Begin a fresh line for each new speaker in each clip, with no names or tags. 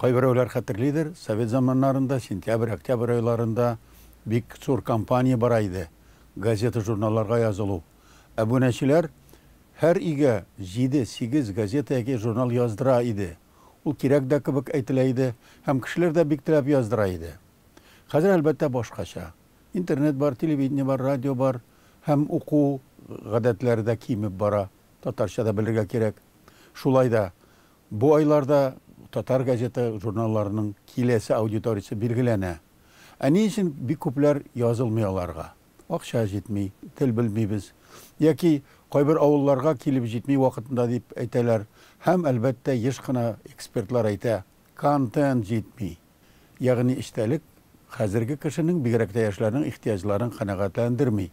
Кайбіреулер хәтерлидер, Совет заманнарында, сентябрь, октябрь айларында бик зур кампания бар иде. Газета, журналларга язылу. Әбүнәчеләр һәр өйгә 7-8 газета яки журнал яздыра иде. Ул кирәк дә кебек әйтелә иде, һәм кешеләр дә бик теләп яздыра иде. Хәзер әлбәттә башкача. Интернет бар, телевидение бар, радио бар, һәм уку гадәтләре дә кимеп бара. Татарча да белергә кирәк. Шулай да бу айларда татар газета журналларының киләсе аудиториясы билгеләнә. Ни өчен бик күпләр язылмый аларга? Акча җитми, тел белмибез. Яки кайбер авылларга килеп җитми вакытында дип әйтәләр. Һәм әлбәттә еш кына экспертлар әйтә, контент җитми. Ягъни эчтәлек хәзерге кешенең бигрәк тә яшьләрнең ихтияҗларын канәгатьләндерми.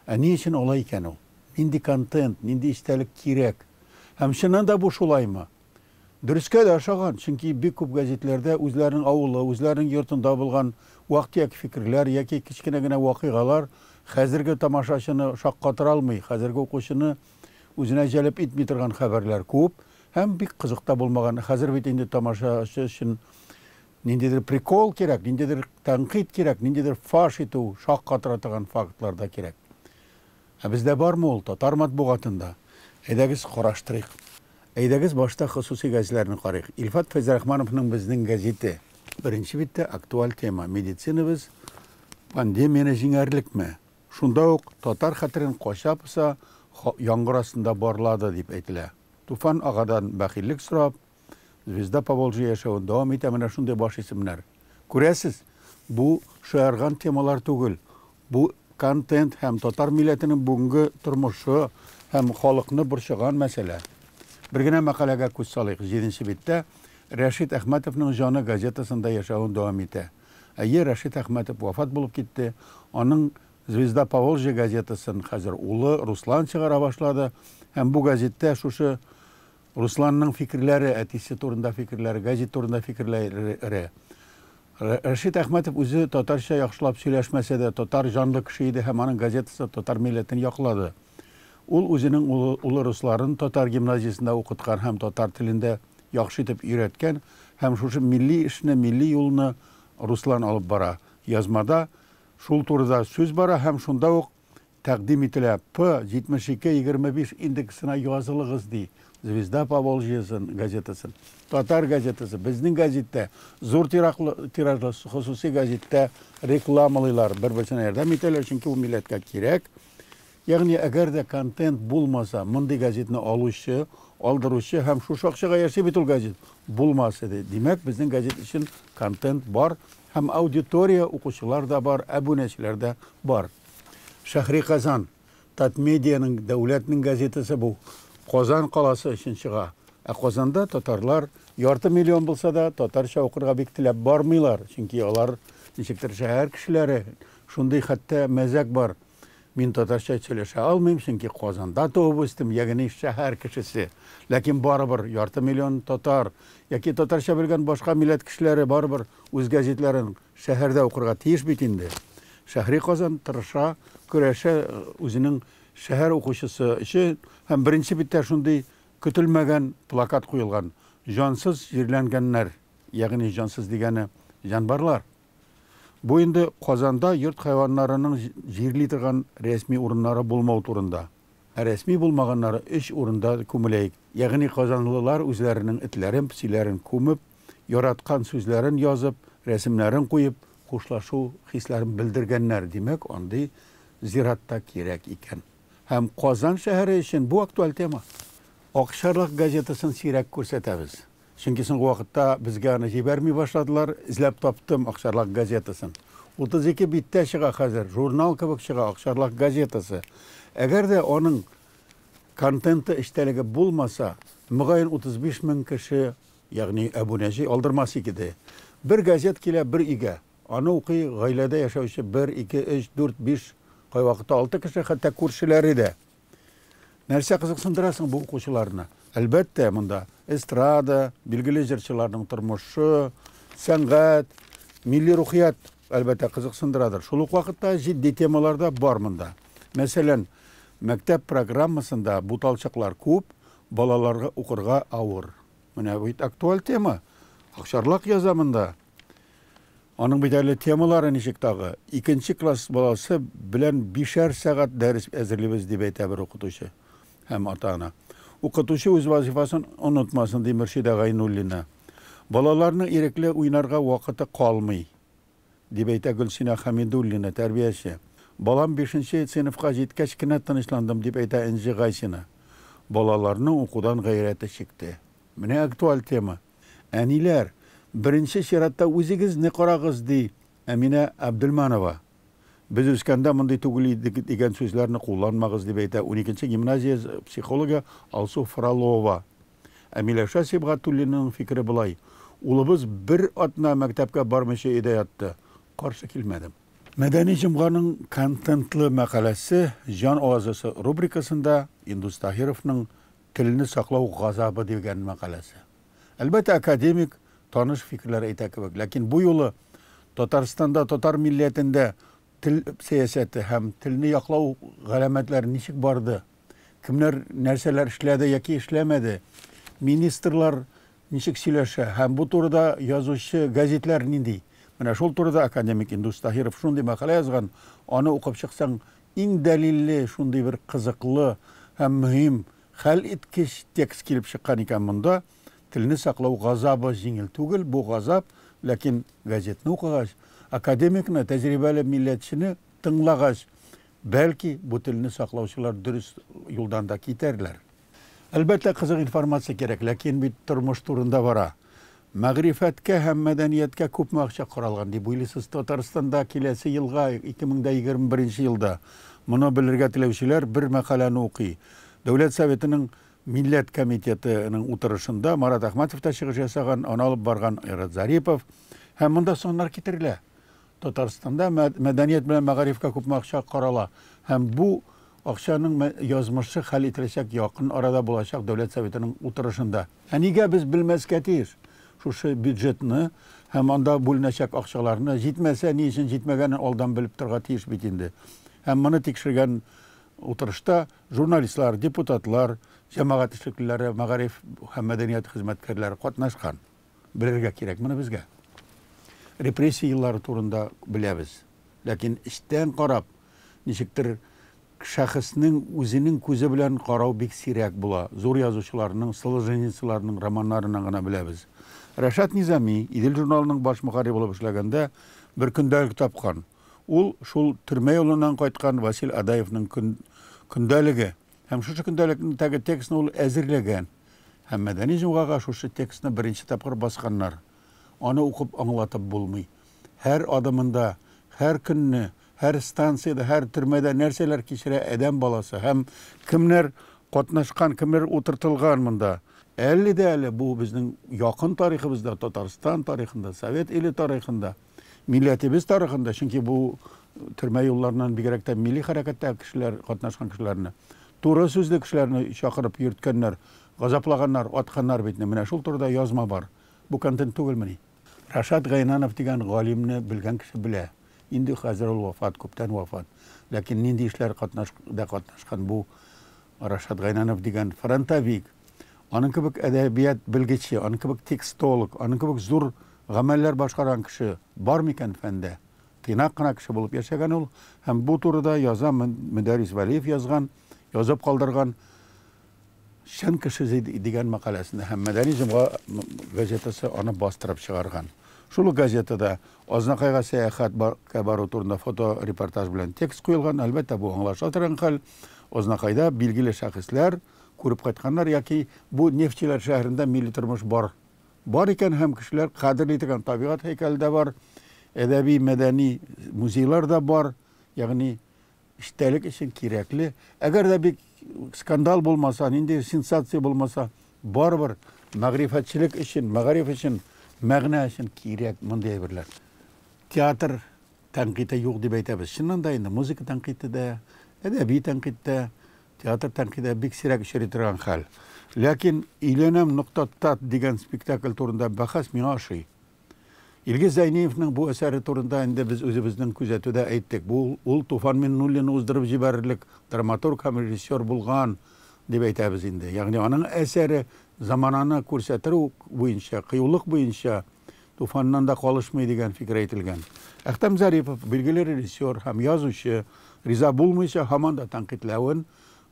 Ни өчен алай икән ул? Нинди контент, нинди эчтәлек кирәк? Һәм чыннан да бу шулаймы? Дөрескә дә ашаган, чөнки бик күп газетләрдә үзләренең авылы, үзләренең йортында булган вакыт фикерләр яки кичкенә генә вакыйгалар хәзерге тамашачыны шаккатыра алмый, хәзерге укучыны үзенә җәлеп итми торган хәбәрләр күп һәм бик кызыкта булмаган. Хәзер бит инде тамашачы өчен ниндидер прикол кирәк, ниндидер тәнкыйть кирәк, ниндидер фаш итү, шаккатыра торган фактлар да кирәк. Бездә бармы ул татар матбугатында? Әйдәгез караштырыйк. Әйдәгез башта хосусый газетләрне карыйк. Илфат Фәйзрахмановның безнең газеты. Беренче биттә актуаль тема медицинабыз пандемияны җиңәрлекме? Шунда ук татар хәтерен качапса яңгыр астында барлады дип әйтелә. Туфан агадан бәхиллек сорап, Звезда Поволжья яшәвен дәвам итә менә шундый баш исемнәр. Күрәсез, бу шаярган темалар түгел. Бу контент һәм татар милләтенең бүгенге тормышы һәм халыкны борчыган мәсьәлә. Bir gene мәкаләгә күз салыйк. 7-нче биттә Рәшит Әхмәтовның җаны газетасында яшәвен дәвам итә. Рәшит Әхмәтов вафат булып китте. Аның Звезда Поволжья газетасын хәзер улы Руслан чыгара башлады. Һәм бу газеттә шушы Русланның фикерләре, әтисе турында фикерләре, газет турында фикерләре. Рәшит Әхмәтов үзе татарча яхшылап сөйләшмәсә дә, татар җанлы кеше иде һәм аның газетасы татар милләтен яклады. Ул үзенең улы русларын татар гимназиясында укыткан һәм татар телендә яхшы итеп өйрәткән һәм шушы милли эшне, милли юлны Руслан алып бара. Язмада шул турыда сүз бара һәм шунда ук тәкъдим ителә. P7225 индексына язылыгыз ди. Звезда Поволжьясын газетасын. Татар газетасы безнең газеттә зур тиражлы хосусый газеттә рекламалыйлар. Бер-берсенә ярдәм итәләр, чөнки ул милләткә кирәк. Ягъни әгәр дә контент булмаса, мондый газетны алучы, алдыручы һәм шушы акчага яши бит ул газет булмаса, димәк безнең газет өчен контент бар һәм аудитория, укучылар да бар, әбүнәчеләр дә бар. Шәһри Казан Татмедианың дәүләтнең газетасы бу. Казан каласы өчен чыга. Казанда татарлар ярты миллион булса да татарча укырга бик теләп бармыйлар, чөнки алар ничектер шәһәр кешеләре, шундый хәтта мәзәк бар. Мин татарча сөйләшә алмыйм, чөнки Казанда туып үстем, ягъни шәһәр кешесе. Ләкин барыбер ярты миллион татар яки татарча белгән башка милләт кешеләре барыбер үз газетларын шәһәрдә укырга тиеш бит инде. Шәһри Казан тырыша, көрәшә үзенең шәһәр укучысы өчен һәм беренче биттә шундый көтелмәгән плакат куелган. Җансыз җирләнгәннәр, ягъни җансыз дигәне җанбарлар. Бу инде Казанда йорт хайваннарының җирли торган рәсми урыннары булмау турында. Рәсми булмаганнары 3 урында күмеләйк. Ягъни казанлылар үзләренең этләрен, псиләрен күмеп, яраткан сүзләрен язып, рәсемнәрен куеп, хушлашу хисләрен белдергәннәр. Димәк, андый зиратта кирәк икән. Һәм Казан шәһәре өчен бу актуаль тема. Акчарлык газетасын сирәк күрсәтәбез. Чөнки соңгы вакытта безгә аны җибәрми башладылар. Изләп таптым Акчарлак газетасын. 32 биттә чыга хәзер, журнал кебек чыга Акчарлак газетасы. Әгәр дә аның контенты эчтәлеге булмаса, мөгаен 35 мең кеше, ягъни әбүнәҗи алдырмас иде. Бер газет килә бер өйгә. Аны укый гаиләдә яшәүче 1, 2, 3, 4, 5, кай вакытта 6 кеше, хәтта күршеләре дә. Нәрсә кызыксындырасың бу укучыларны? Әлбәттә, монда эстрада, билгеле җырчыларның тормышы, сәнгать, милли рухият әлбәттә кызыксындырадыр. Шул ук вакытта җитди темалар да бар монда. Мәсәлән, мәктәп программасында буталчыклар күп, балаларга укырга авыр. Менә бу актуаль тема. Акчарлак язамында. Аның бит әле темалары ничек тагы. 2нче класс баласы белән 5 сәгать дәрес әзерлибез дип әйтә бер укытучы һәм ата-ана. Укытучы үз вазифасын онытмасын ди Мөршидә Гайнуллина. Балаларның ирекле уйнарга вакыты калмый дип әйтә Гөлсинә Хамидуллина, тәрбияче. Балам 5нче сыйныфка җиткәч кенә тынычландым дип әйтә Энҗи Гайсина. Балаларның укудан гайрәте чикте. Менә актуаль тема. Әниләр, беренче чиратта үзегезне карагыз ди Әминә Абдулманова. Без үскәндә мондый түгел идек дигән сүзләрне кулланмагыз дип әйтә 12нче гимназия психологы Алсу Фролова. Әмиләша Сибгатуллиның фикере булай. Улыбыз бер атна мәктәпкә бармыйча өйдә ятты. Каршы килмәдем. Мәдәни җомганың контентлы мәкаләсе Җан авазысы рубрикасында Индус Таһировның телне саклау газабы дигән мәкаләсе. Әлбәттә академик таныш фикерләр әйтә кебек, ләкин бу юлы Татарстанда, татар милләтендә тел сәясәте һәм телне яклау галәмәтләре ничек барды? Кемнәр нәрсәләр эшләде яки эшләмәде? Министрлар ничек сөйләшә һәм бу турыда язучы газетлар нинди? Менә шул турыда академик Индус Таһиров шундый мәкалә язган, аны укып чыксаң, иң дәлилле шундый бер кызыклы һәм мөһим хәл иткеч текст килеп чыккан икән монда. Телне саклау газабы җиңел түгел, бу газап, ләкин газетны укыгач, академикны, тәҗрибәле милләтчене тыңлагач, бәлки бу телне саклаучылар дөрес юлдан да китәрләр. Әлбәттә кызык информация кирәк, ләкин бит тормыш турында бара. Мәгърифәткә һәм мәдәнияткә күпме акча каралган дип уйлыйсыз Татарстанда киләсе елга 2021 елда. Моны белергә теләүчеләр бер мәкаләне укый. Дәүләт Советының Милләт комитетының утырышында Марат Ахматов та чыгыш ясаган, аны алып барган Айрат Зарипов һәм монда соннар китерелә. Татарстанда мәдәният белән мәгърифкә күпме акча карала һәм бу акчаның язмышы хәл ителәчәк якын арада булачак Дәүләт Советының утырышында. Нигә без белмәскә тиеш шушы бюджетны һәм анда бүленәчәк акчаларны җитмәсә ни өчен җитмәгәнен алдан белеп торырга тиеш бит инде. Һәм моны тикшергән утырышта журналистлар, депутатлар, җәмәгать эшлеклеләре, мәгариф һәм мәдәният хезмәткәрләре катнашкан. Белергә кирәк моны безгә. Репрессия еллары турында беләбез. Ләкин эчтән карап, ничектер шәхеснең үзенең күзе белән карау бик сирәк була. Зур язучыларның, Солженицларның романнарынан гына беләбез. Рәшат Низами, Идел журналының баш мөхәррир булып эшләгәндә бер көндәлек тапкан. Ул шул төрмә юлыннан кайткан Васил Адаевның көндәлеге һәм шушы көндәлекнең тәге текстны ул әзерләгән. Һәм мәдәни җомгага шушы текстны беренче тапкыр басканнар. Аны укып аңлатып булмый. Һәр адымында, һәр көнне, һәр станцияда, һәр төрмәдә нәрсәләр кичерә адәм баласы һәм кемнәр катнашкан, кемнәр утыртылган монда. Әле бу безнең якын тарихыбызда, Татарстан тарихында, Совет иле тарихында, милләтебез тарихында, чөнки бу төрмә юлларынан бигрәк тә милли хәрәкәттә кешеләр катнашкан кешеләрне, туры сүзле кешеләрне чакырып йөрткәннәр, газаплаганнар, атканнар битне. Менә шул турыда язма бар. Бу контент түгелмени? Рашат Гайнанов дигән галимне белгән кеше белә. Инде хәзер ул вафат, күптән вафат. Ләкин нинди эшләр катнашкан бу Рашат Гайнанов дигән фронтовик, аның кебек әдәбият белгече, аның кебек текстолог, аның кебек зур гамәлләр башкарган кеше бар микән фәндә? Тыйнак кына кеше булып яшәгән ул һәм бу турыда Мөдәррис Вәлиев язган, язып калдырган Шән кеше дигән мәкаләсендә һәм мәдәни җомга газетасы аны бастырып чыгарган. Шул газетада Азнакайга сәяхәт бару турында фото-репортаж белән текст куелган. Әлбәттә, бу аңлаша торган хәл. Азнакайда билгеле шәхесләр күреп кайтканнар яки бу нефтчеләр шәһәрендә милли тормыш бар. Бар икән һәм кешеләр кадерле итгән табигать һәйкәле дә бар, әдәби, мәдәни музейлар да бар. Ягъни иштәлек өчен кирәкле. Әгәр дә бик скандал булмаса, нинди сенсация булмаса, барбыр мәгърифәтчелек өчен, мәгариф өчен, мәгънә өчен кирәк мондый әйберләр. Театр тәнкыйте юк дип әйтәбез. Чыннан да инде музыка тәнкыйте дә, әдәби тәнкыйте, театр тәнкыйте бик сирәк очрый торган хәл. Ләкин «Өйләнәм нокта тат» дигән спектакль турында бәхәс миңа ошый. Илгиз Зәйниевның бу әсәре турында инде без үзебезнең күзәтүдә әйттек. Бу ул Туфан Миннуллин уздырып җибәрерлек драматург һәм режиссер булган дип әйтәбез инде. Ягъни аның әсәре замананы күрсәтер буенча, кыюлык буенча туфаннан да калышмый дигән фикер әйтелгән. Әхтәм Зарипов, билгеле режиссер һәм язучы, риза булмыйча һаман да тәнкыйтьләвен,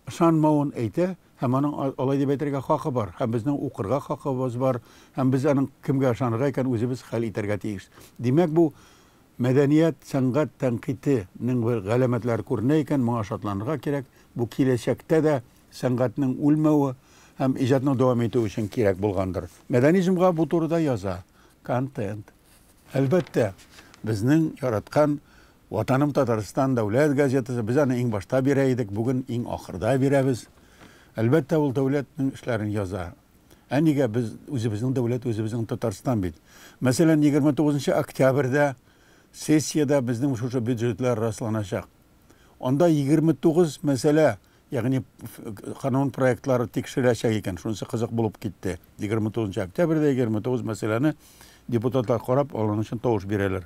ышанмавын әйтә, һәм аның алай дип әйтергә хакы бар, һәм безнең укырга хакыбыз бар, һәм без аның кемгә ышанырга икән үзебез хәл итәргә тиеш. Димәк, бу мәдәният, сәнгать тәнкыйтенең бер галәмәтләре күренә икән, моңа шатланырга кирәк. Бу киләчәктә дә сәнгатьнең үлмәве һәм иҗатның дәвам итүе өчен кирәк булгандыр. Мәдәнизмга бу турыда яза. Контент. Әлбәттә, безнең яраткан Ватаным Татарстан дәүләт газетасы, без аны иң башта бирә идек, бүген иң ахырда бирәбез. Әлбәттә, ул дәүләтнең эшләрен яза. Нигә без үзебезнең дәүләт, үзебезнең Татарстан бит. Мәсәлән, 29 октябрьдә сессияда безнең шушы бюджетлар расланачак. Анда 29 мәсьәлә, ягъни канун проектлары тикшереләчәк икән. Шунысы кызык булып китте. 29 октябрьдә 29 мәсьәләне депутатлар карап, алар өчен тавыш бирәләр.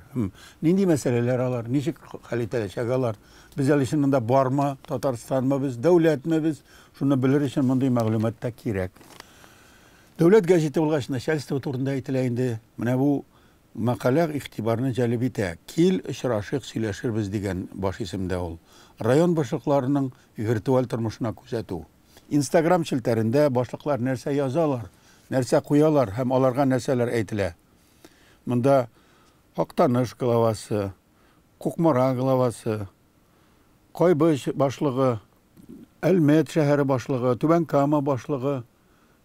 Нинди мәсьәләләр алар, ничек хәл итәләчәк алар? Без әле шунда бармы, Татарстанмы без, дәүләтме без? Шуны белер өчен мондый мәгълүмат та кирәк. Дәүләт газеты булгач, начальство турында әйтелә инде. Менә бу мәкалә игътибарны җәлеп итә. Кил, очрашык, сөйләшербез дигән баш исемдә ул. Район башлыкларының виртуаль тормышына күзәтү. Instagram челтәрендә башлыклар нәрсә язалар, нәрсә куялар һәм аларга нәрсәләр әйтелә. Монда Актаныш главасы, Кукмара главасы, Кайбыч башлыгы, Әлмәт шәһәре башлыгы, Түбән Кама башлыгы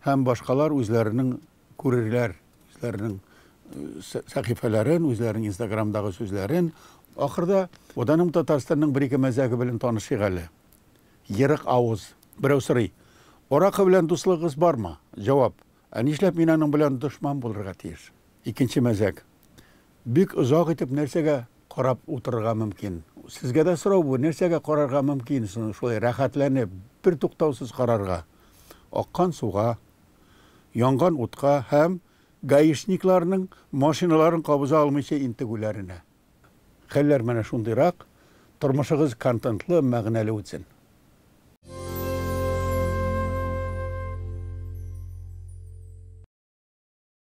һәм башкалар үзләренең күрерләр, үзләренең сәхифәләрен, үзләренең Instagramдагы сүзләрен. Ахырда Ватаным Татарстанның бер-ике мәзәге белән танышыйк әле. Ерык авыз. Берәү сорый: "Оракы белән дуслыгыз бармы?" Җавап: "Нишләп мин аның белән дошман булырга тиеш?" Икенче мәзәк: "Бик озак итеп нәрсәгә карап утырырга мөмкин?" Сезгә дә сорау бу, нәрсәгә карарга мөмкин? Шулай рәхәтләнеп, бер туктаусыз карарга. Аккан суга, янган утка һәм гаишникларның машиналарын кабыза алмыйча интегүләренә. Хәлләр менә шундыйрак, тормышыгыз контентлы, мәгънәле үтсен.